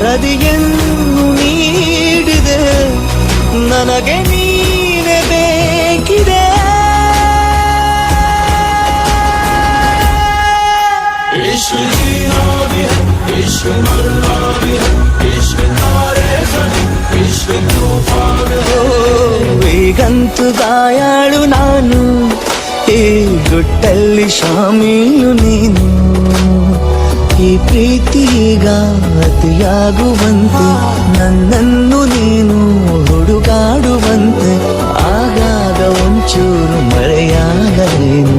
ನದಿಯನ್ನು ನೀಡಿದೆ, ನನಗೆ ನೀನೆ ಬೇಕಿದೆ. इश्क जीना भी है, इश्क मरना भी है, इश्क नारे ज़नी, इश्क तूफान है. ಈಗಂತೂ ಗಾಯಾಳು ನಾನು, ಈ ಗುಟ್ಟಲ್ಲಿ ಶಾಮೀಲು ನೀನು. ಈ ಪ್ರೀತಿಗ ಅತಿಯಾಗುವಂತೆ ನನ್ನನ್ನು ನೀನು ಹುಡುಗಾಡುವಂತೆ, ಆಗಾಗ ಒಂಚೂರು ಮರೆಯಾಗಲೇನು.